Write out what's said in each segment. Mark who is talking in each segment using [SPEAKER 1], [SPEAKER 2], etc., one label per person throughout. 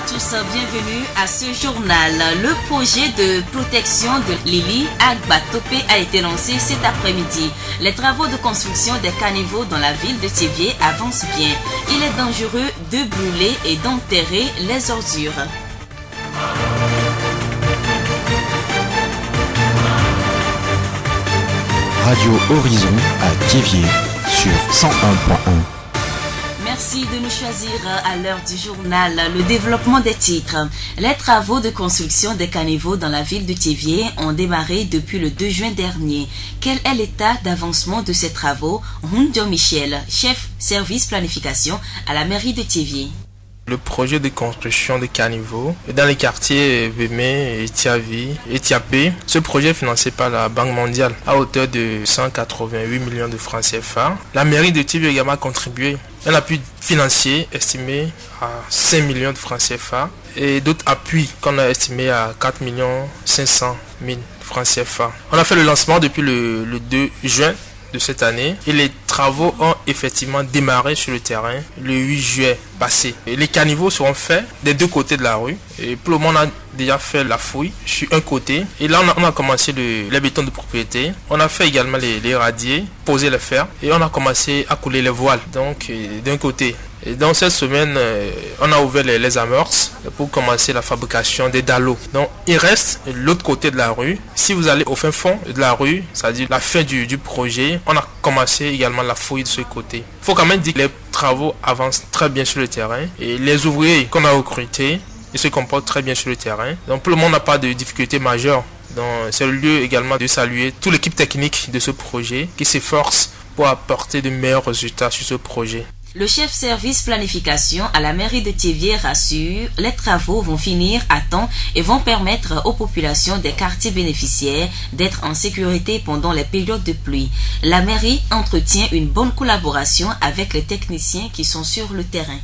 [SPEAKER 1] à tous, bienvenue à ce journal. Le projet de protection de Lili à Gbatope a été lancé cet après-midi. Les travaux de construction des caniveaux dans la ville de Thiévié avancent bien. Il est dangereux de brûler et d'enterrer les ordures.
[SPEAKER 2] Radio Horizon à Thiévié sur 101.1.
[SPEAKER 1] Merci de nous choisir à l'heure du journal. Le développement des titres. Les travaux de construction des caniveaux dans la ville de Thiévié ont démarré depuis le 2 juin dernier. Quel est l'état d'avancement de ces travaux? Hundio Michel, chef service planification à la mairie de Thiévié.
[SPEAKER 3] Le projet de construction de caniveaux dans les quartiers Vémé, Etiapé. Ce projet est financé par la Banque mondiale à hauteur de 188 millions de francs CFA. La mairie de Thiévié a également contribué. Un appui financier estimé à 5 millions de francs CFA et d'autres appuis qu'on a estimés à 4 500 000 francs CFA. On a fait le lancement depuis le 2 juin de cette année et les travaux ont effectivement démarré sur le terrain le 8 juillet passé. Et les caniveaux seront faits des deux côtés de la rue et pour le moment on a déjà fait la fouille sur un côté et là on a commencé les bétons de propriété, on a fait également les radiers, poser les fers et on a commencé à couler les voiles donc d'un côté. Et dans cette semaine, on a ouvert les amorces pour commencer la fabrication des dallots. Donc, il reste l'autre côté de la rue. Si vous allez au fin fond de la rue, c'est-à-dire la fin du projet, on a commencé également la fouille de ce côté. Il faut quand même dire que les travaux avancent très bien sur le terrain et les ouvriers qu'on a recrutés, ils se comportent très bien sur le terrain. Donc, pour le moment, on n'a pas de difficultés majeures. Donc, c'est le lieu également de saluer toute l'équipe technique de ce projet qui s'efforce pour apporter de meilleurs résultats sur ce projet.
[SPEAKER 1] Le chef service planification à la mairie de Thiévié rassure, les travaux vont finir à temps et vont permettre aux populations des quartiers bénéficiaires d'être en sécurité pendant les périodes de pluie. La mairie entretient une bonne collaboration avec les techniciens qui sont sur le terrain.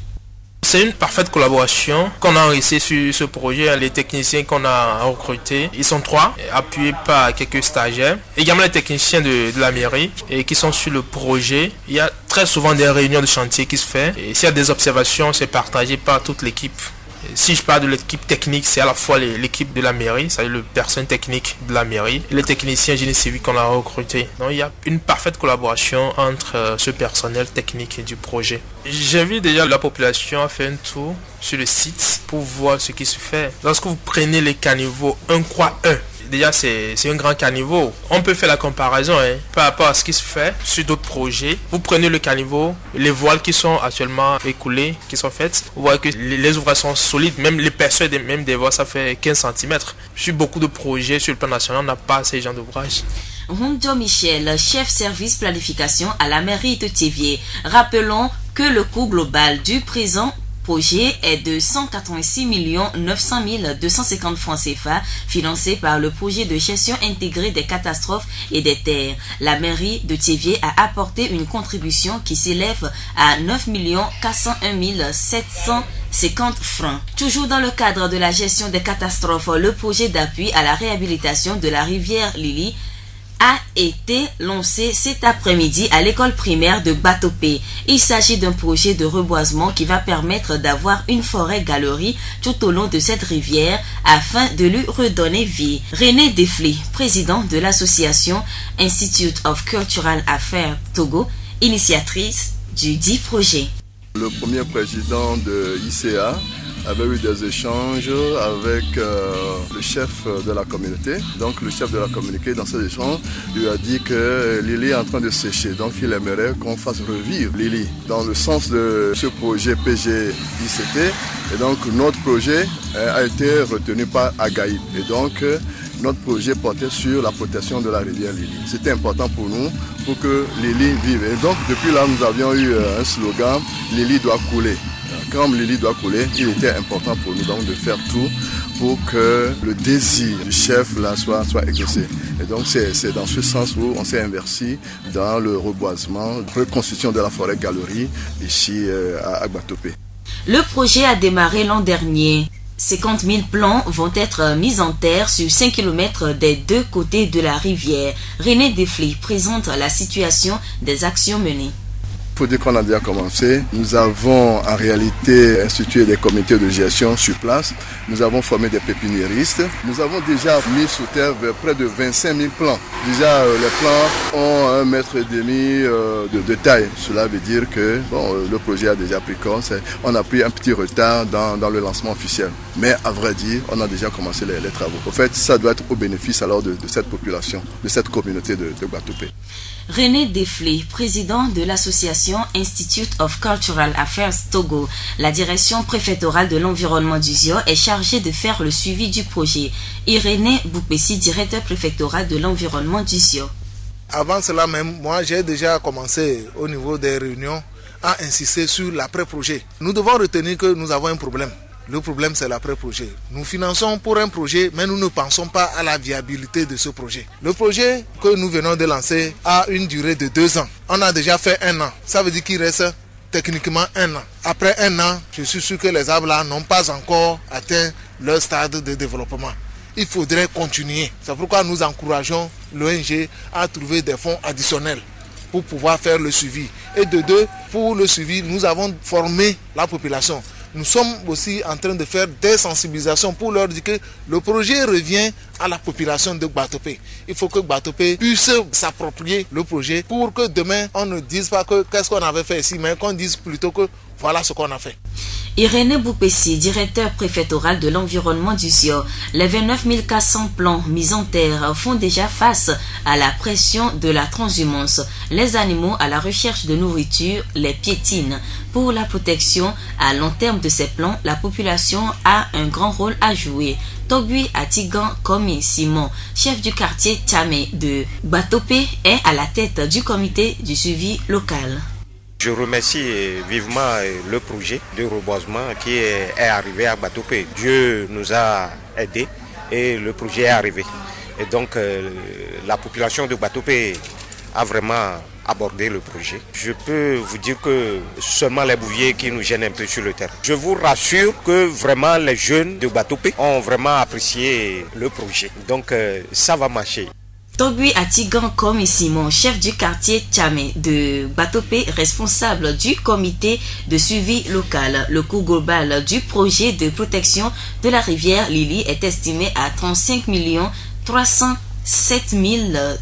[SPEAKER 3] C'est une parfaite collaboration qu'on a réussi sur ce projet. Les techniciens qu'on a recrutés, ils sont 3, appuyés par quelques stagiaires. Également les techniciens de la mairie et qui sont sur le projet. Il y a très souvent des réunions de chantier qui se font. Et s'il y a des observations, c'est partagé par toute l'équipe. Si je parle de l'équipe technique, c'est à la fois l'équipe de la mairie, c'est-à-dire le personnel technique de la mairie, et les techniciens génie civil qu'on a recrutés. Donc il y a une parfaite collaboration entre ce personnel technique du projet. J'invite déjà la population à faire un tour sur le site pour voir ce qui se fait. Lorsque vous prenez les caniveaux 1x1, déjà c'est un grand caniveau. On peut faire la comparaison par rapport à ce qui se fait sur d'autres projets. Vous prenez le caniveau, les voiles qui sont actuellement écoulées, qui sont faites, vous voyez que les ouvrages sont solides, même l'épaisseur des voiles ça fait 15 cm. Sur beaucoup de projets sur le plan national, on n'a pas ces genres d'ouvrages.
[SPEAKER 1] Hundio Michel, chef service planification à la mairie de Thiévié. Rappelons que le coût global du présent projet est de 186 900 250 francs CFA, financé par le projet de gestion intégrée des catastrophes et des terres. La mairie de Thiévié a apporté une contribution qui s'élève à 9 401 750 francs. Toujours dans le cadre de la gestion des catastrophes, le projet d'appui à la réhabilitation de la rivière Lili a été lancé cet après-midi à l'école primaire de Gbatope. Il s'agit d'un projet de reboisement qui va permettre d'avoir une forêt-galerie tout au long de cette rivière afin de lui redonner vie. René Defli, président de l'association Institute of Cultural Affairs Togo, initiatrice du dit projet.
[SPEAKER 4] Le premier président de ICA avait eu des échanges avec le chef de la communauté. Donc le chef de la communauté, dans ces échanges, lui a dit que Lili est en train de sécher. Donc il aimerait qu'on fasse revivre Lili dans le sens de ce projet PGICT. Et donc notre projet a été retenu par Agaïb. Et donc notre projet portait sur la protection de la rivière Lili. C'était important pour nous, pour que Lili vive. Et donc depuis là, nous avions eu un slogan, Lili doit couler. Comme Lili doit couler, il était important pour nous donc de faire tout pour que le désir du chef là soit exaucé. Et donc c'est dans ce sens où on s'est investi dans le reboisement, reconstitution de la forêt-galerie ici à Gbatope.
[SPEAKER 1] Le projet a démarré l'an dernier. 50 000 plants vont être mis en terre sur 5 km des deux côtés de la rivière. René Defli présente la situation des actions menées.
[SPEAKER 4] Il faut dire qu'on a déjà commencé. Nous avons en réalité institué des comités de gestion sur place. Nous avons formé des pépiniéristes. Nous avons déjà mis sous terre près de 25 000 plants. Déjà, les plants ont 1,5 mètre de taille. Cela veut dire que le projet a déjà pris corps. On a pris un petit retard dans le lancement officiel. Mais à vrai dire, on a déjà commencé les travaux. En fait, ça doit être au bénéfice alors de cette population, de cette communauté de Gbatoupé.
[SPEAKER 1] René Deflé, président de l'association Institute of Cultural Affairs Togo, la direction préfectorale de l'environnement du ZIO est chargée de faire le suivi du projet. Irénée Boukbessi, directeur préfectoral de l'environnement du ZIO.
[SPEAKER 5] Avant cela même, moi j'ai déjà commencé au niveau des réunions à insister sur l'après-projet. Nous devons retenir que nous avons un problème. Le problème, c'est l'après-projet. Nous finançons pour un projet, mais nous ne pensons pas à la viabilité de ce projet. Le projet que nous venons de lancer a une durée de 2 ans. On a déjà fait 1 an. Ça veut dire qu'il reste techniquement 1 an. Après 1 an, je suis sûr que les arbres là n'ont pas encore atteint leur stade de développement. Il faudrait continuer. C'est pourquoi nous encourageons l'ONG à trouver des fonds additionnels pour pouvoir faire le suivi. Et de 2, pour le suivi, nous avons formé la population. Nous sommes aussi en train de faire des sensibilisations pour leur dire que le projet revient à la population de Gbatoupé. Il faut que Gbatoupé puisse s'approprier le projet pour que demain on ne dise pas que qu'est-ce qu'on avait fait ici, mais qu'on dise plutôt que voilà ce qu'on a fait.
[SPEAKER 1] Irénée Boukbessi, directeur préfectoral de l'environnement du ZIO, les 29 400 plants mis en terre font déjà face à la pression de la transhumance. Les animaux à la recherche de nourriture les piétinent. Pour la protection à long terme de ces plants, la population a un grand rôle à jouer. Togui Atigan Komi Simon, chef du quartier Tchamé de Gbatoupé, est à la tête du comité du suivi local.
[SPEAKER 6] Je remercie vivement le projet de reboisement qui est arrivé à Gbatoupé. Dieu nous a aidés et le projet est arrivé. Et donc la population de Gbatoupé a vraiment abordé le projet. Je peux vous dire que seulement les bouviers qui nous gênent un peu sur le terrain. Je vous rassure que vraiment les jeunes de Gbatoupé ont vraiment apprécié le projet. Donc ça va marcher.
[SPEAKER 1] Togui Atigan Komi Simon, chef du quartier Tchamé de Gbatoupé, responsable du comité de suivi local. Le coût global du projet de protection de la rivière Lili est estimé à 35 307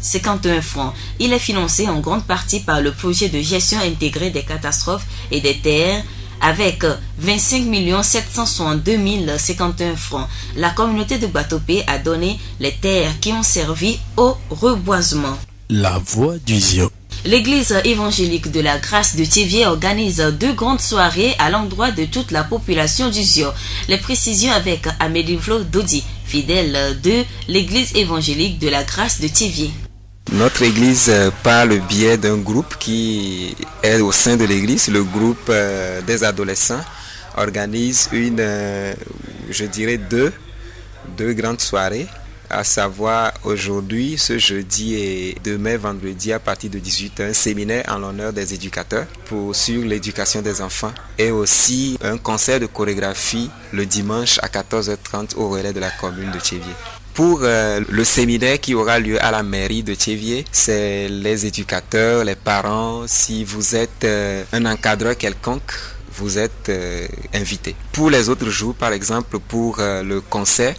[SPEAKER 1] 051 francs. Il est financé en grande partie par le projet de gestion intégrée des catastrophes et des terres avec 25 762 051 francs. La communauté de Gbatoupé a donné les terres qui ont servi au reboisement.
[SPEAKER 2] La voix du ZIO.
[SPEAKER 1] L'église évangélique de la Grâce de Thiévié organise 2 grandes soirées à l'endroit de toute la population du ZIO. Les précisions avec Amélie Flo Dodi, fidèle de l'église évangélique de la Grâce de Thiévié.
[SPEAKER 7] Notre église, par le biais d'un groupe qui est au sein de l'église, le groupe des adolescents, organise deux grandes soirées, à savoir aujourd'hui, ce jeudi et demain vendredi à partir de 18h, un séminaire en l'honneur des éducateurs sur l'éducation des enfants et aussi un concert de chorégraphie le dimanche à 14h30 au relais de la commune de Thiévié. Pour le séminaire qui aura lieu à la mairie de Thiévié, c'est les éducateurs, les parents. Si vous êtes un encadreur quelconque, vous êtes invité. Pour les autres jours, par exemple, pour le concert,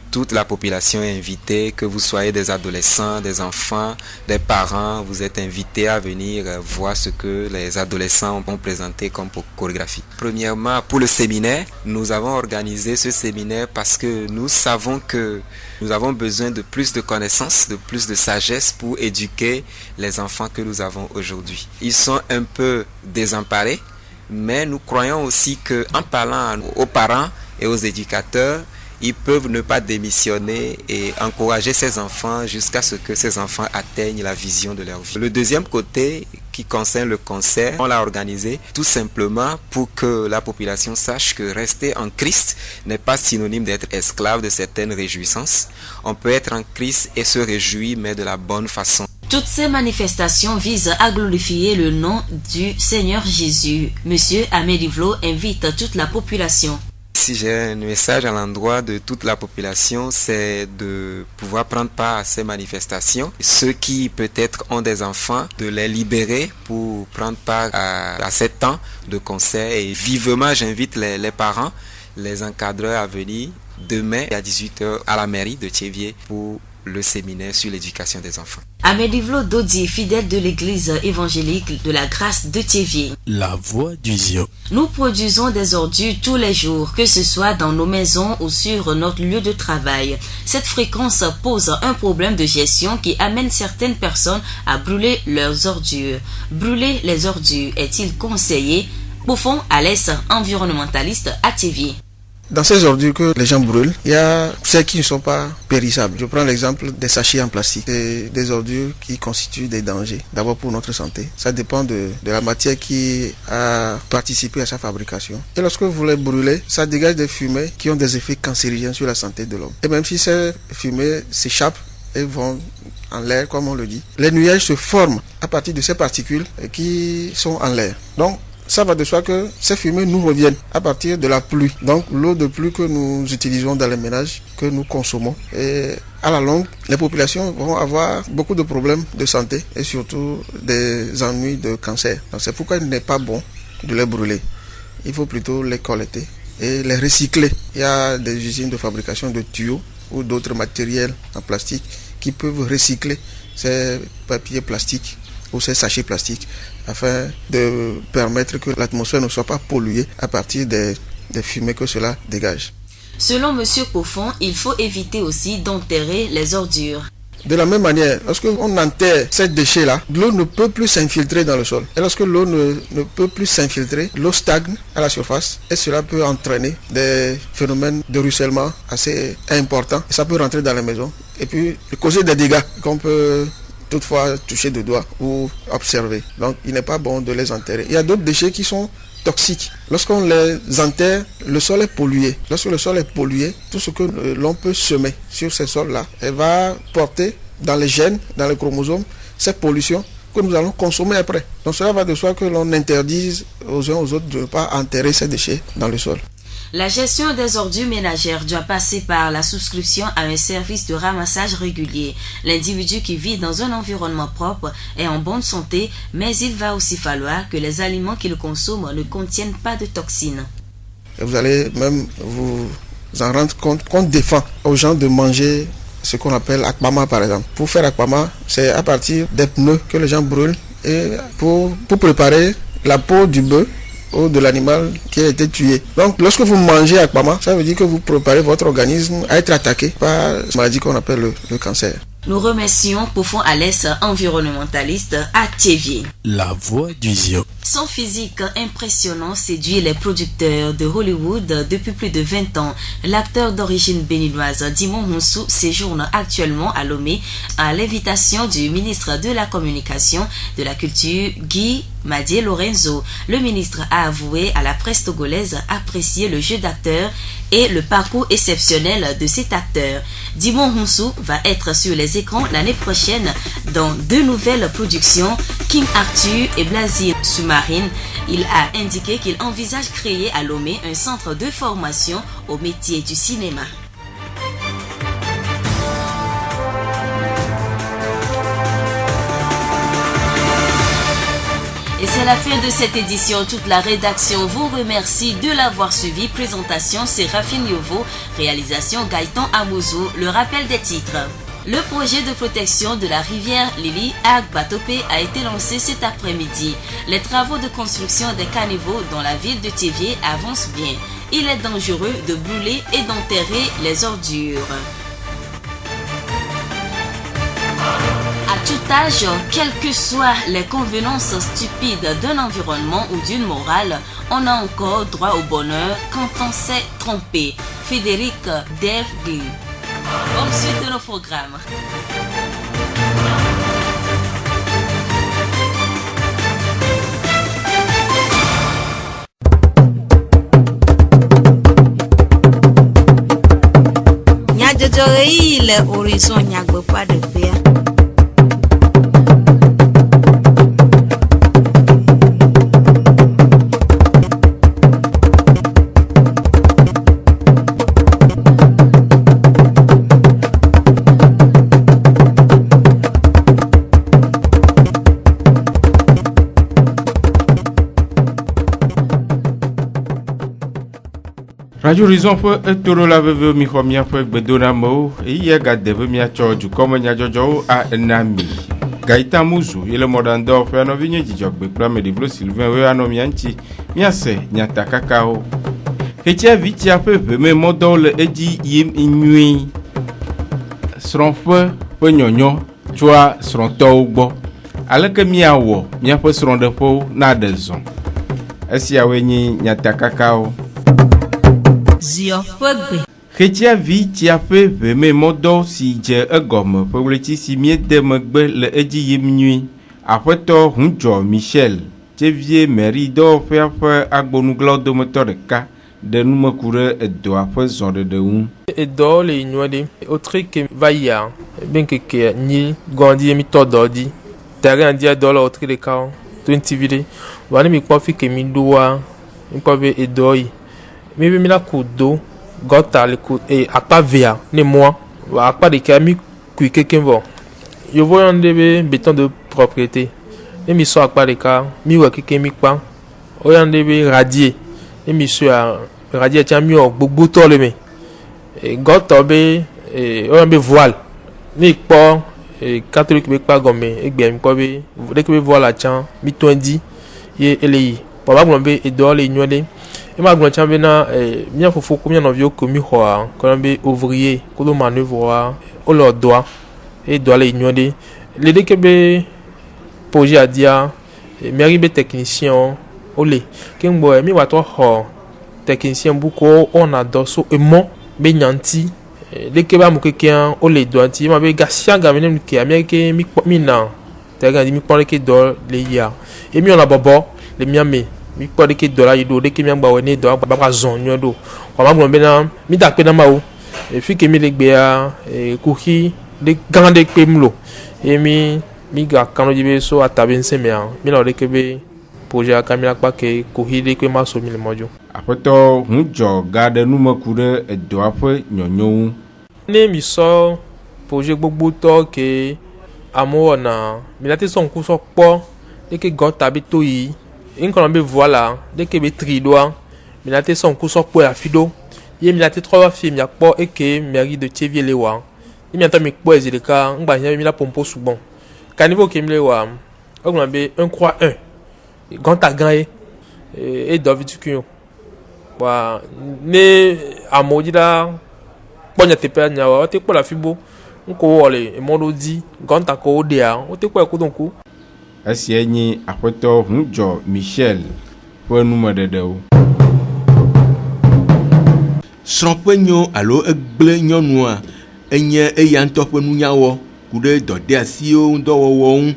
[SPEAKER 7] toute la population est invitée, que vous soyez des adolescents, des enfants, des parents, vous êtes invités à venir voir ce que les adolescents ont présenté comme chorégraphie. Premièrement, pour le séminaire, nous avons organisé ce séminaire parce que nous savons que nous avons besoin de plus de connaissances, de plus de sagesse pour éduquer les enfants que nous avons aujourd'hui. Ils sont un peu désemparés, mais nous croyons aussi qu'en parlant aux parents et aux éducateurs, ils peuvent ne pas démissionner et encourager ces enfants jusqu'à ce que ces enfants atteignent la vision de leur vie. Le deuxième côté qui concerne le concert, on l'a organisé tout simplement pour que la population sache que rester en Christ n'est pas synonyme d'être esclave de certaines réjouissances. On peut être en Christ et se réjouir, mais de la bonne façon.
[SPEAKER 1] Toutes ces manifestations visent à glorifier le nom du Seigneur Jésus. Monsieur Amélie Vlo invite toute la population.
[SPEAKER 7] si j'ai un message à l'endroit de toute la population, c'est de pouvoir prendre part à ces manifestations. Ceux qui peut-être ont des enfants, de les libérer pour prendre part à ces temps de concert. Et vivement, j'invite les parents, les encadreurs à venir demain à 18h à la mairie de Thiévié pour le séminaire sur l'éducation des enfants.
[SPEAKER 1] Amédivlo Dodi, fidèle de l'église évangélique de la grâce de Thiévié.
[SPEAKER 2] La voix du Zion.
[SPEAKER 1] Nous produisons des ordures tous les jours, que ce soit dans nos maisons ou sur notre lieu de travail. Cette fréquence pose un problème de gestion qui amène certaines personnes à brûler leurs ordures. Brûler les ordures est-il conseillé? Poufon Alès, environnementaliste à Thiévié.
[SPEAKER 8] Dans ces ordures que les gens brûlent, il y a celles qui ne sont pas périssables. Je prends l'exemple des sachets en plastique. C'est des ordures qui constituent des dangers, d'abord pour notre santé. Ça dépend de la matière qui a participé à sa fabrication. Et lorsque vous les brûlez, ça dégage des fumées qui ont des effets cancérigènes sur la santé de l'homme. Et même si ces fumées s'échappent et vont en l'air, comme on le dit, les nuages se forment à partir de ces particules qui sont en l'air. Donc, ça va de soi que ces fumées nous reviennent à partir de la pluie. Donc l'eau de pluie que nous utilisons dans les ménages, que nous consommons. Et à la longue, les populations vont avoir beaucoup de problèmes de santé et surtout des ennuis de cancer. Donc c'est pourquoi il n'est pas bon de les brûler. Il faut plutôt les collecter et les recycler. Il y a des usines de fabrication de tuyaux ou d'autres matériels en plastique qui peuvent recycler ces papiers plastiques ou ces sachets plastiques afin de permettre que l'atmosphère ne soit pas polluée à partir des fumées que cela dégage.
[SPEAKER 1] Selon M. Poufon, il faut éviter aussi d'enterrer les ordures.
[SPEAKER 8] De la même manière, lorsque on enterre ces déchets-là, l'eau ne peut plus s'infiltrer dans le sol. Et lorsque l'eau ne peut plus s'infiltrer, l'eau stagne à la surface et cela peut entraîner des phénomènes de ruissellement assez importants. Et ça peut rentrer dans la maison et puis causer des dégâts qu'on peut toutefois toucher de doigts ou observer. Donc il n'est pas bon de les enterrer. Il y a d'autres déchets qui sont toxiques. Lorsqu'on les enterre, le sol est pollué. Lorsque le sol est pollué, tout ce que l'on peut semer sur ces sols-là, elle va porter dans les gènes, dans les chromosomes, cette pollution que nous allons consommer après. Donc cela va de soi que l'on interdise aux uns aux autres de ne pas enterrer ces déchets dans le sol.
[SPEAKER 1] La gestion des ordures ménagères doit passer par la souscription à un service de ramassage régulier. L'individu qui vit dans un environnement propre est en bonne santé, mais il va aussi falloir que les aliments qu'il consomme ne contiennent pas de toxines.
[SPEAKER 8] Et vous allez même vous en rendre compte qu'on défend aux gens de manger ce qu'on appelle akpama par exemple. Pour faire akpama, c'est à partir des pneus que les gens brûlent et pour préparer la peau du bœuf ou de l'animal qui a été tué. Donc lorsque vous mangez akpama, ça veut dire que vous préparez votre organisme à être attaqué par cette maladie qu'on appelle le cancer.
[SPEAKER 1] Nous remercions Poufon Alès, environnementaliste à Thiévié.
[SPEAKER 2] La voix du Zion.
[SPEAKER 1] Son physique impressionnant séduit les producteurs de Hollywood depuis plus de 20 ans. L'acteur d'origine béninoise Dimon Hounsou séjourne actuellement à Lomé à l'invitation du ministre de la Communication, de la Culture, Guy Madié Lorenzo. Le ministre a avoué à la presse togolaise apprécier le jeu d'acteur et le parcours exceptionnel de cet acteur. Dimon Hounsou va être sur les écrans l'année prochaine dans 2 nouvelles productions, King Arthur et Blasine Sous-Marine. Il a indiqué qu'il envisage créer à Lomé un centre de formation au métier du cinéma. Et c'est la fin de cette édition. Toute la rédaction vous remercie de l'avoir suivi. Présentation Séraphine Yovo, réalisation Gaëtan Amouzo. Le rappel des titres. Le projet de protection de la rivière Lili à Batopé a été lancé cet après-midi. Les travaux de construction des caniveaux dans la ville de Thiévié avancent bien. Il est dangereux de brûler et d'enterrer les ordures. À tout âge, quelles que soient les convenances stupides d'un environnement ou d'une morale, on a encore droit au bonheur quand on s'est trompé. Frédéric Dergli. Bonne suite de nos programmes.
[SPEAKER 9] Nyajojorei le horizon nyagbepa de pea.
[SPEAKER 10] Radio Horizon ƒe etoro la veve mi xɔ miaƒe gbedoɖamewo eye gade be miatsɔ dukɔme nyadzɔdzɔwo ana mi. Gaita Muzu ile mɔɖaŋudɔwɔƒea nɔvi nye Dzidzɔgbe kple Ameɖevlo Sylvain wo anɔ mia ŋuti miase nyatakakawo. Xetsiavi tia ƒe ʋeme mɔdɔwo le edzi yim nyui. Srɔ̃ƒe ƒe nyɔnyɔ tsoa srɔ̃tɔwo gbɔ. Aleke miawɔ miaƒe srɔ̃ɖeƒewo na ɖe zɔ. Esiawoe nye nyatakakawo.
[SPEAKER 9] Zio ƒe gbe.
[SPEAKER 10] Xetsiavi tia ƒe ʋeme mɔdɔ si dze egɔme ƒe ɣleti si miede megbe le edzi yim nyui. Aƒetɔ Hundzɔ Michel Tevie Mary dɔwɔƒea ƒe agbonuglawo dometɔ ɖeka ɖe numeku ɖe edoa ƒe zɔɖeɖe ŋu.
[SPEAKER 3] Edɔ le nyuie ɖe. Wotri ke va yia be nkeke nyi gɔndi mi tɔ dɔ di. Terrain dia dɔ le wotri ɖeka 20 vi ɖe. Wa ne mi kpɔ fi ke mi ɖoa mi kpɔ be edɔ yi. Mi be mi la ku do gɔta le ku akpa vea ne mɔa. Wa akpa ɖeka mi kui keke vɔ. Yovo yɔn de be béton de propriété. Ne mi sɔ akpa ɖeka mi wɔ keke mi kpa. O yɔn de be radier. Ne mi sɔ radier tia mi wɔ gbogbo tɔ le me. Gɔtɔ be o yɔn be voile. Ne kpɔ catholique be kpa gɔme egbe mi kpɔ be deke be voile tia mi tɔn di ye ele yi. Baba gblɔ be edɔ le nyuie ɖe. Ma gblɔ tia be na mia fofo ko mia nɔviwo ko mi xɔa kɔ be ouvrier ko do manœuvre o le dɔa e dɔ le nyuie ɖe. Le deke be projet adia mairie be technicien o le ke ngbo mi wa to xɔ technicien bu ko ona dɔ so emɔ be nyanti deke ba mu keke o le dɔ anti ma be gasia ga me ke amia ke mi na te ga di mi kpɔ ke dɔ le ya e mi ona bɔbɔ le mia me mi kpɔ deke dɔ la yi do deke mi agba wɔ ne dɔ ba ka zɔn nyuie do wa ma gblɔ be na mi da kpe na ma wo e fi ke mi le gbea kuxi de gã de kpe mlo e mi ga kanu dzi be so atabe nsɛmea mi la deke be projet ka mi la kpa ke kuxi de kpe ma so mi le mɔdzo.
[SPEAKER 10] Aƒetɔ Hundzɔ ga ɖe numeku ɖe edoa ƒe nyɔnyɔ ŋu.
[SPEAKER 3] Ne mi sɔ projet gbogbo tɔ ke amewo wɔna mi la te sɔ ŋku sɔ kpɔ deke gɔta be to yi nkɔnɔ be voila deke be tri doa mi la te sɔ ŋku sɔ kpɔ afi do ye mi la te trɔ fi mi akpɔ eke mairie de Tevie le wa ye mi atɔ mi kpɔ ezi ɖeka ŋgba hiã mi la pompo sugbɔn kanivo ke mi le wa egblɔ be 1x1 gɔnta gã ye e dɔ vitukui wa ne amewo dzi la kpɔ nyateƒe nyawa wote kpɔ le afi bo ŋko wɔ le emɔɖo dzi gɔnta ko wo ɖea wote kpɔ ekodoŋku.
[SPEAKER 10] Esia nye aƒetɔ Hundzɔ Michel ƒe numeɖeɖewo.
[SPEAKER 11] Srɔ̃ƒe nyo alo egble nyɔnua enye eya ŋutɔ ƒe nunyawɔ ku ɖe dɔdeasiwo ŋdɔwɔwɔ ŋu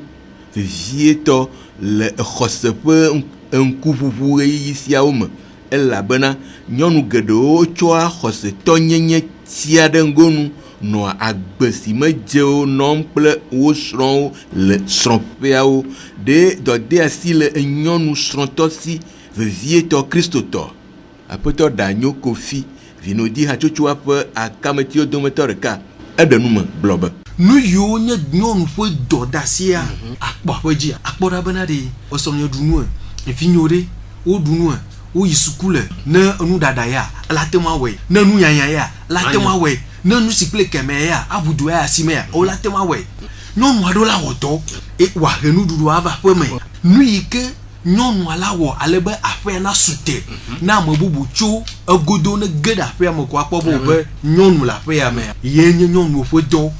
[SPEAKER 11] vevietɔ le exɔse ƒe ŋkuʋuʋu ɣeyiɣi siawo me elabena nyɔnu geɖewo tsɔa xɔsetɔnyenye tia ɖe ngonu nɔa agbe si medzewo nɔm kple wo srɔ̃wo le srɔ̃ƒeawo ɖe dɔdeasi le nyɔnu srɔ̃tɔ si vevietɔ kristotɔ aƒetɔ Danyo Kofi vinodi hatsotsoa ƒe akametiwo dometɔ ɖeka eɖe nume gblɔ be
[SPEAKER 12] nu yiwo nye nyɔnu ƒe dɔdeasia akpɔ aƒe dzi akpɔ ɖa bena ɖe osɔnyɛ ɖu nua efi nyo ɖe wo ɖu nua wo yi suku le ne enu ɖaɖa ya la te ma wɔe ne nu yanya ya la te ma wɔe ne nu si kple kɛmɛ ya abudu ya asime ya o la te ma wɔe nyɔnu aɖewo la wɔ dɔ wa he nuɖuɖu ava ƒe me nu yi ke nyɔnua la wɔ ale be aƒea na sute na ame bubu tso egodo ne ge ɖe aƒea me ko akpɔ be nyɔnu le aƒea me ye nye nyɔnu ƒe dɔ.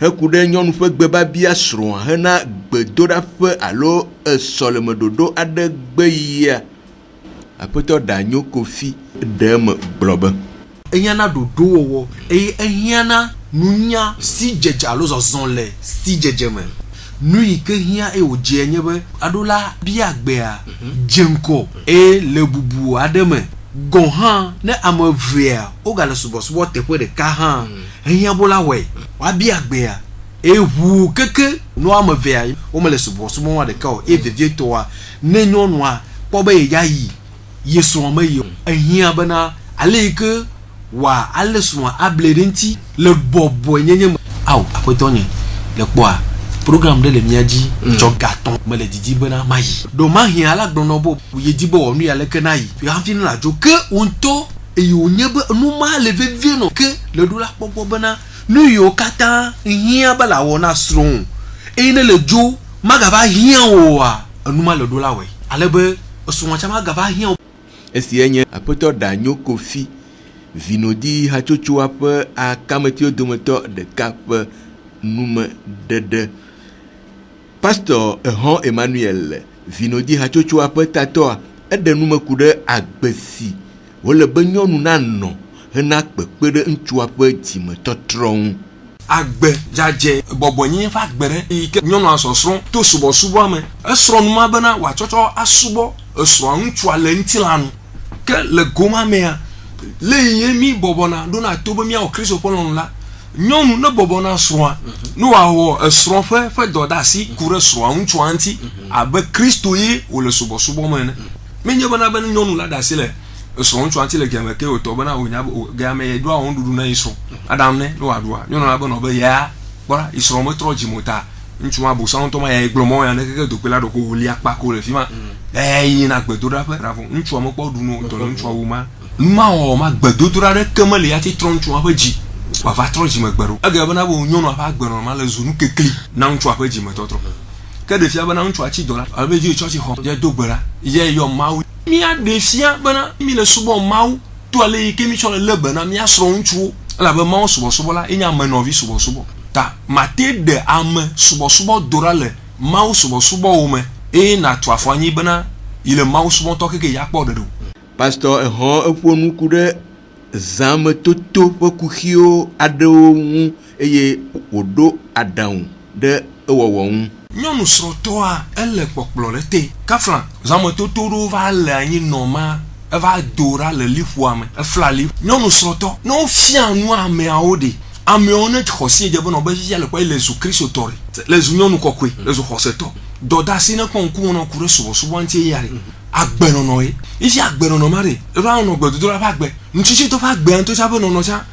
[SPEAKER 11] Heku ɖe nyɔnu ƒe gbebabia srɔ̃a hena gbedoɖaƒe alo esɔlemeɖoɖo aɖe gbe yia aƒetɔ Danyo Kofi ɖe me gblɔ be
[SPEAKER 12] ehiãna ɖoɖowɔwɔ eye ehiãna nunya si dzedze alo zɔzɔ le si dzedze me nu yi ke hiã eye wòdze nye be aɖo la bia gbea dze ŋkɔ eye le bubu aɖe me gɔ̃ hã ne ame evea wogale subɔsubɔ teƒe ɖeka hã ehiã bo la wɔe woabia gbea eye ʋu keke no ame evea wome le subɔsubɔ wa ɖeka o eye vevietɔa ne nyɔnua kpɔ be ye ya yi ye srɔ̃ me yi ehiã bena ale yi ke wa ale srɔ̃a able ɖe ŋuti le bɔbɔe nyenye me awo aƒetɔ nye le kpɔa program ɖe le mia dzi tsɔ gatɔ me le didi bena ma yi ɖo ma hiã la gblɔ nɔ bo ye di be wɔ nu ya leke na yi hafi ne la dzo ke wo ŋutɔ eye wonye be numa le vevie no ke le do la popo bena nu yo kata hia ba la wona sron eye ne le jo magaba hia wo a numa le do la we ale be so wacha magaba hia
[SPEAKER 11] esi enye apoto Danyo Kofi Vinodi hatsotso aƒe akametio dometɔ ɖeka ƒe nume ɖeɖe. Pastor Ehon Emmanuel Vinodi hatsotso aƒe tatɔa eɖe nume ku ɖe agbe si wole be nyɔnu nanɔ hena kpekpe ɖe ŋutsua ƒe dzimetɔtrɔ ŋu.
[SPEAKER 12] Agbe dzadze bɔbɔnyi fa agbe ɖe yi ke nyɔnua sɔsrɔ̃ to subɔsubɔ me esrɔ̃ numa bena wòatsɔtsɔ asubɔ esrɔ̃a ŋutsua le ŋutilã nu ke le goma mea le ye mi bɔbɔna ɖona to be miawɔ kristo ƒe lɔnu la nyɔnu ne bɔbɔna srɔ̃a ne wòawɔ esrɔ̃ ƒe dɔ ɖe asi ku ɖe srɔ̃a ŋutsua ŋuti abe kristo ye wòle subɔsubɔ me ene menye bena be nyɔnu la ɖe asi le esrɔ̃ ŋutsua ŋuti le game ke wòtɔ bena wònya game ye ɖoa wɔn ɖuɖu na yi srɔ̃ adam ne wòaɖua nyɔnu la be nɔ be ya kpɔra yi srɔ̃ metrɔ dzimo ta ŋutsu ma bosa ŋutɔ ma ya gblɔ mɔ ya ne keke dokpe la ɖo ko wòli akpako le fi ma yina gbedoɖaƒe rafo ŋutsua mekpɔ ɖu no tɔ le ŋutsua wu ma numa wɔ ma gbedodoɖa ɖe ke mele ya ti trɔ ŋutsua ƒe dzi wòava trɔ dzimegbe ɖo ege bena be nyɔnua ƒe agbenɔ ma le zu nu kekli na ŋutsua ƒe dzimetɔtrɔ ke ɖe fia bena ŋutsua tsi dɔ la abe dzi tsɔtsi xɔ ye do gbe la ye yɔ mawu mia ɖe fia bena mi le subɔ mawu to ale yi ke mi tsɔ le be na mia srɔ̃ ŋutsuwo elabe mawu subɔsubɔ la enye amenɔvi subɔsubɔ ta mate ɖe ame subɔsubɔ do ɖa le mawu subɔsubɔwo me eye natu afɔ anyi bena yi le mawu subɔtɔ keke ya kpɔ ɖe ɖo.
[SPEAKER 11] Pastor Ehon eƒo nuku ɖe zametoto ƒe kuxiwo aɖewo ŋu eye wòɖo aɖaŋu ɖe ewɔwɔ ŋu.
[SPEAKER 12] Nyɔnu srɔ̃tɔa ele kpɔkplɔ ɖe te kafla zametoto ɖewo va le anyi nɔma eva do ɖa le liƒoa me efla li nyɔnu srɔ̃tɔ ne wofia nu ameawo ɖe ameawo ne xɔ si dze be nɔ be fifia le kɔ le zu kristotɔ ɖe le zu nyɔnu kɔkɔe le zu xɔsetɔ dɔdasi ne kɔ ŋkume nɔ ku ɖe subɔsubɔ ŋuti ya ɖe agbenɔnɔ ye ifi agbenɔnɔ ma ɖe eva nɔ gbedodo la ƒe agbe ŋutsitsi tɔ ƒe agbea ŋutɔ tsa ƒe nɔnɔ tsa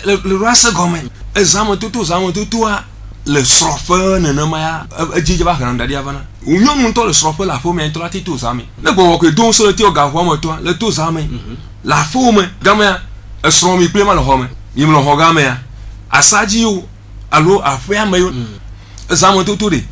[SPEAKER 12] le ɖoa se gɔme zametotoa le srɔ̃ƒe nenema ya edzidze va hena daɖi avana nyɔnu ŋutɔ le srɔ̃ƒe le aƒe me ŋutɔ la ti to zame ne gbɔgbɔ koe do ŋusẽ le tiwɔ gaʋɔa me tɔa le to zame le aƒewo me gamea esrɔ̃ mi kple ma le xɔ me mi le xɔ gamea asadziwo alo aƒea me yo zametoto ɖe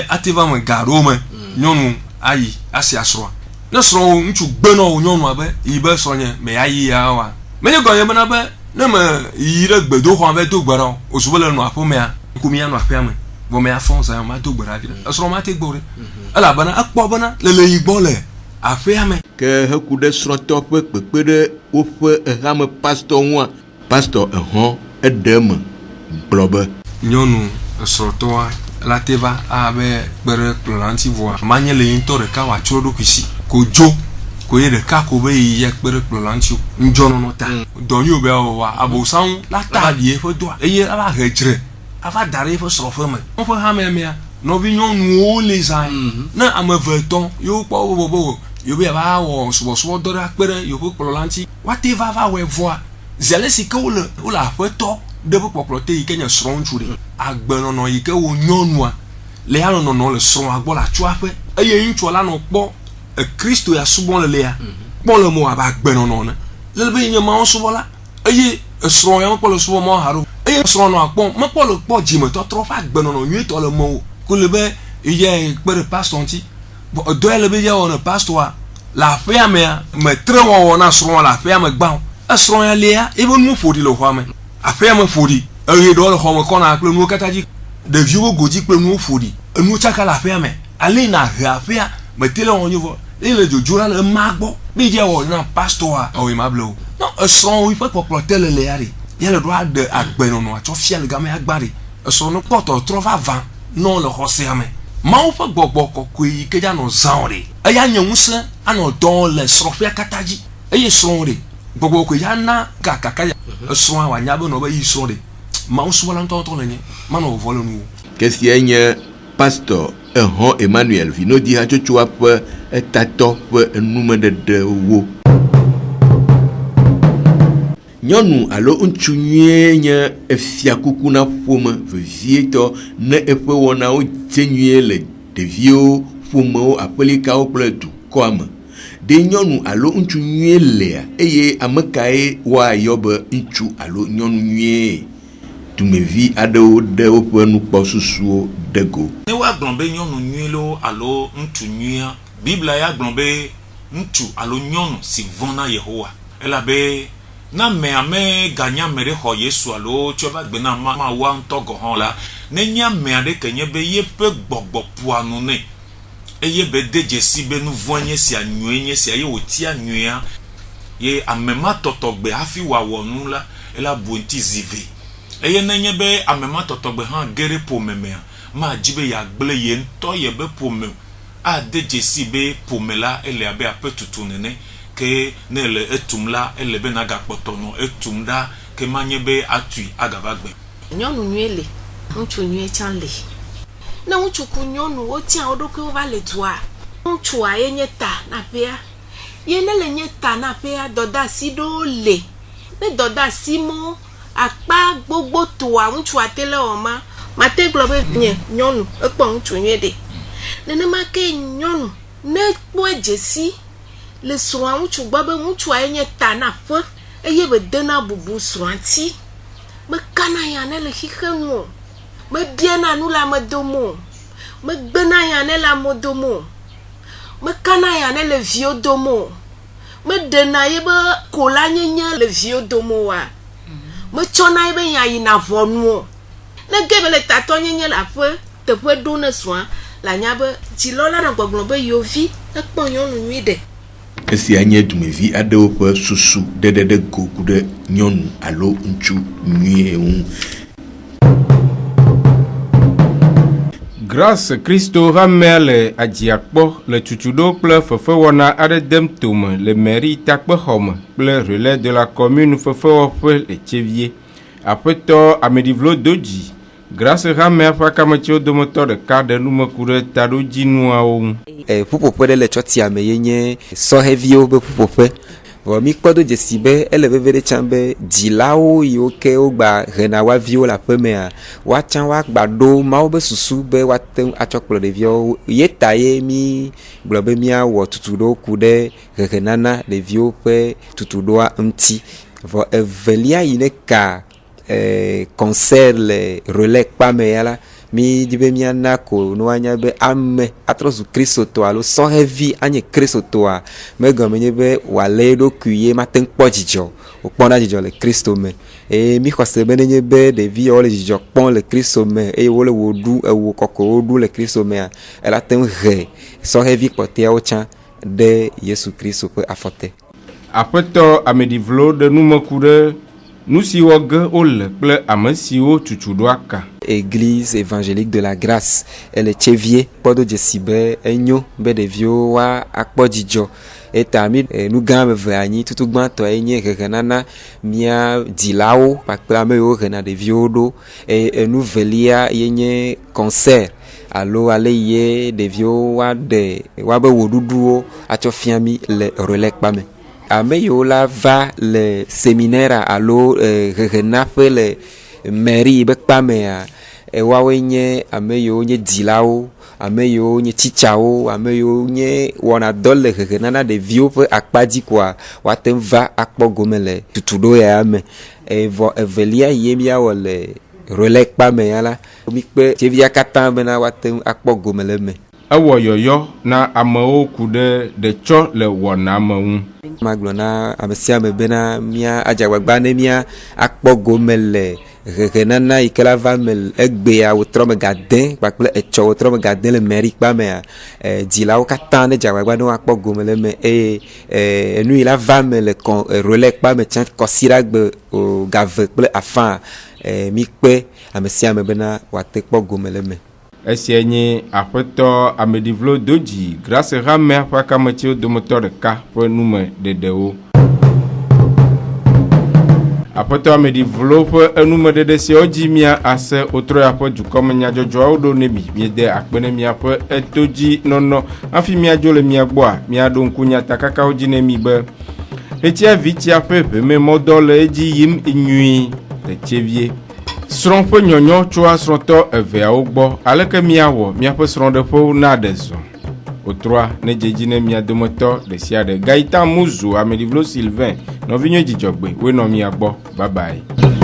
[SPEAKER 12] ate va me ga ɖewo me nyɔnu ayi asi asrɔ̃a ne srɔ̃wo ŋutsu gbenɔ wo nyɔnua be yi be srɔ̃nye me ayi ya wa menye gɔnye bena be ne me yi ɖe gbedoxɔa ve do gbe ɖa o sube le nɔ aƒe mea ŋkumi ya nɔ aƒea me vɔ me afɔ zã ma do gbe ɖa vi ɖe esrɔ̃ ma te gbɔ ɖe elabena ekpɔ bena le yi gbɔ le aƒea me.
[SPEAKER 11] Ke heku ɖe srɔ̃tɔ ƒe kpekpe ɖe woƒe ehame pastor ŋua Pastor Ehon eɖe me gblɔ be
[SPEAKER 12] nyɔnu esrɔ̃tɔa la te va abe kpe ɖe kplɔ la ŋuti vɔa manye le yi ŋutɔ ɖeka wòatsɔ ɖokui si ko dzo ko ye ɖeka ko be yi ya kpe ɖe kplɔ la ŋuti o ŋdzɔnɔnɔ ta dɔnyo be wɔwɔa abosaŋu la ta ɖi eƒe doa eye ava he dzre ava da ɖe eƒe srɔ̃ƒe me woƒe hamea mea nɔvi nyɔnuwo le zã ne ame eve etɔ̃ yewo kpɔ bobo yewo be yava wɔ subɔsubɔ dɔ ɖe akpe ɖe yewo ƒe kplɔ la ŋuti woate va wɔe vɔa zɛle si ke wole aƒetɔ ɖe ƒe kpɔkplɔ te yi ke nye srɔ̃ ŋutsu ɖe agbenɔnɔ yi ke wo nyɔnua le ya nɔnɔ le srɔ̃a gbɔ le atsuaƒe eye ŋutsua la nɔ kpɔ kristo ya subɔ le ya kpɔ le mo abe agbenɔnɔ ne le be nye mawo subɔ la eye srɔ̃ ya mekpɔ le subɔ mawo haɖo eye srɔ̃ nɔ akpɔ mekpɔ le kpɔ dzimetɔtrɔ ƒe agbenɔnɔ nyuitɔ le mo ko le be ye kpe ɖe pastor ŋuti dɔ ya le be ya wɔ ne pastor'a le aƒea mea metre wɔwɔ na srɔ̃a le aƒea me gbã esrɔ̃ ya lia ebe nuwo ƒoɖi le xɔa me aƒea me ƒoɖi eye ɖewo le xɔ me kɔna kple nuwo katã dzi ɖeviwo godzi kple nuwo ƒoɖi enuwo tsaka le aƒea me ale na he aƒea mete le wɔnyo vɔ eye le dzodzo la le ema gbɔ be dze wɔ na pastor'a ɔwɔ ma ble o no esrɔ̃ yi ƒe kpɔkplɔ te le ya ɖe ya le ɖo aɖe agbenɔnɔ atsɔ fia le game agba ɖe esrɔ̃ no kpɔtɔ trɔ va va nɔ le xɔsea me mawu ƒe gbɔgbɔ kɔkɔe yi ke dza nɔ zã ɖe eya nye ŋusẽ anɔ dɔ le srɔ̃ƒea katã dzi eye srɔ̃ ɖe gbɔgbɔ ko ya na kakaka esrɔ̃a wanya be nɔ be yi srɔ̃ ɖe mawu subɔla ŋutɔ le nye manɔ vɔvɔ le nuwo.
[SPEAKER 11] Kesia nye Pastor Ehon Emmanuel Vinodi hatsotsoa ƒe etatɔ ƒe enumeɖeɖewo. Nyɔnu alo ŋutsu nyuie nye efiakuku na ƒome vevietɔ ne eƒe wɔnawo dze nyuie le ɖeviwo ƒomewo aƒelikawo kple dukɔa me. ɖe nyɔnu alo ŋutsu nyuie lea eye ame kae woayɔ be ŋutsu alo nyɔnu nyuie. Dumevi aɖewo de woƒe nukpɔsusuwo de go.
[SPEAKER 13] Ne woagblɔ be nyɔnu nyuie lo alo ŋutsu nyuia, Bibla ya gblɔ be ŋutsu alo nyɔnu si vɔ̃na Yehowa. Elabe na ame ganya me ɖe xɔ Yesu alo tso va gbe na Mawu ŋutɔ gɔ hã la, ne nye ame aɖe ke nye be yeƒe gbɔgbɔ ƒoa nu nɛ eye be de dzesi be nu vɔ̃ nye sia nyuie nye sia ye wòtia nyuia ye ame ma tɔtɔgbe hafi wòawɔ nu la ela bu ŋuti zive. Eye nenye be ame ma tɔtɔgbe hã ge ɖe ƒome mea, ma dzi be yeagblẽ ye ŋutɔ ye be ƒome ade dzesi be ƒome la ele abe aƒe tutu nene ke ne le etum la ele be nagakpɔtɔ nɔ etum ɖa ke ma nye be atui agava gbe.
[SPEAKER 14] Nyɔnu nyuie le, ŋutsu nyuie tsã le. Ne ŋutsu ku nyɔnu wotia wo ɖokuiwo va le dua, ŋutsua ye nye ta na aƒea. Ye ne le nye ta na aƒea, dɔdeasi ɖewo le. Ne dɔdeasi mo akpa gbogbo toa ŋutsua te le wɔ ma, mate gblɔ be nye nyɔnu ekpɔ ŋutsu nyuie ɖe. Nenema ke nyɔnu ne kpɔe dzesi le srɔ̃a ŋutsu gbɔ be ŋutsua ye nye ta na aƒe eye be dena bubu srɔ̃a ŋuti. Mekana ya ne le xixe nu o, mebiena nu le ame dome o, megbena ya ne le ame dome o, mekana ya ne le viwo dome o, meɖena ye be kola nyenye le viwo dome oa, metsɔna ye be ya yina ʋɔnu o. Ne ge be le tatɔ nyenye le aƒe teƒe ɖo ne srɔ̃a la nya be dzilɔ la nɔ gbɔgblɔ be yovi ekpɔ nyɔnu nyui ɖe.
[SPEAKER 11] Esia nye dumevi aɖewo ƒe susu ɖeɖe go ku ɖe nyɔnu alo ŋutsu nyuie ŋu.
[SPEAKER 10] Grâce Christo ramea le adziakpɔ le tutuɖo kple fefewɔna aɖe dem tome le mairie takpexɔme kple relais de la commune fefewɔƒe le Tchevie. Aƒetɔ Amedivlo Dodzi, Grâce ramea ƒe akametsiwo dometɔ ɖeka ɖe nume ku ɖe taɖodzinuawo ŋu.
[SPEAKER 7] Ƒuƒoƒe ɖe le tsɔtia me ye nye sɔheviwo be ƒuƒoƒe. Vɔ mi kpɔ do dzesi be ele veve ɖe tsã be dzilawo yiwo ke wogba hena wa viwo le aƒemea, woatsã woagba ɖo Mawu be susu be woate ŋu atsɔ kplɔ ɖeviwo. Ye ta ye mi gblɔ be miawɔ tutuɖo ku ɖe hehenana ɖeviwo ƒe tutuɖoa ŋuti. Vɔ evelia yi ne ka concert le relais kpame ya la, mi di be miana ko no anya be ame atrɔ zu kristoto alo sɔhevi anye kristotoa megɔme nye be wòale eɖokui ye mate ŋu kpɔ dzidzɔ, wòkpɔna dzidzɔ le kristo me. Eye mi xɔ se be nenye be ɖevi yawo le dzidzɔ kpɔm le kristo me eye wole wo ɖu ewo kɔkɔwo ɖu le kristo mea, ela te ŋu he sɔhevi kpɔtɔeawo tsã ɖe Yesu Kristo ƒe afɔte.
[SPEAKER 10] Aƒetɔ Amedivlo ɖe nume ku ɖe nu siwo ge wole kple ame siwo tutuɖoa ka.
[SPEAKER 7] Église évangélique de la grâce elle est Tchevie kpɔdo dzesi be enyo be ɖeviwo wa akpɔ dzidzɔ. Eta mi nu gã eve anyi tutu gbãtɔ enye hehenana mia dzilawo kpakple ame yiwo hena ɖeviwo ɖo. Enu velia ye nye concert alo ale ye ɖeviwo waɖe woabe wɔɖuɖuwo atsɔ fia mi le relais kpame. Ame yiwo la va le séminaire alo hehenaƒe le mairie be kpamea, woawoe nye ame yiwo nye dzilawo, ame yiwo nye tsitsawo, ame yiwo nye wɔna dɔ le hehenana ɖeviwo ƒe akpadzi koa woate ŋu va akpɔ gome le tutuɖo ya me. Vɔ evelia ye miawɔ le relais kpame ya la, mi kpe Tchevia katã bena woate ŋu akpɔ gome le me.
[SPEAKER 10] Ewɔ yɔyɔ na amewo ku ɖe ɖetsɔ le wɔna me ŋu.
[SPEAKER 7] Magblɔ na ame sia ame bena mia adzagbagba ne mia akpɔ gome le hehenana yi ke la va me egbea wotrɔ me gade kpakple etsɔ wotrɔ me gade le mairie kpamea, dzilawo katã ne dzagbagba ne woakpɔ gome le me eye enu yi la va me le relais kpame tsã kɔsiɖagbe gave kple afã mi kpe ame sia ame bena woate kpɔ gome le me.
[SPEAKER 10] Esia nye Aƒetɔ Amedivlo Dodzi, Grâce ramea ƒe akametsiwo dometɔ ɖeka ƒe nume ɖeɖewo. Aƒetɔ Amedivlo ƒe enumeɖeɖe siawo dzi mia ase wotrɔ ya ƒe dukɔme nyadzɔdzɔawo ɖo ne mi, miede akpe ne miaƒe etodzi nɔnɔ hafi miadzo le mia gbɔa, miaɖo ŋku nyatakakawo dzi ne mi be hetsia vitsia ƒe ʋeme mɔdɔ le edzi yim nyui le Tchevie. Srɔ̃ ƒe nyɔnyɔ tsoa srɔ̃tɔ eveawo gbɔ, aleke miawɔ miaƒe srɔ̃ɖeƒewo na ɖe zɔ. Otroa ne djedji ne mia domoto de sia de Gaëtan Mouzou Amelivlo Sylvain no vinyo djijogbe we no mia gbo bye bye.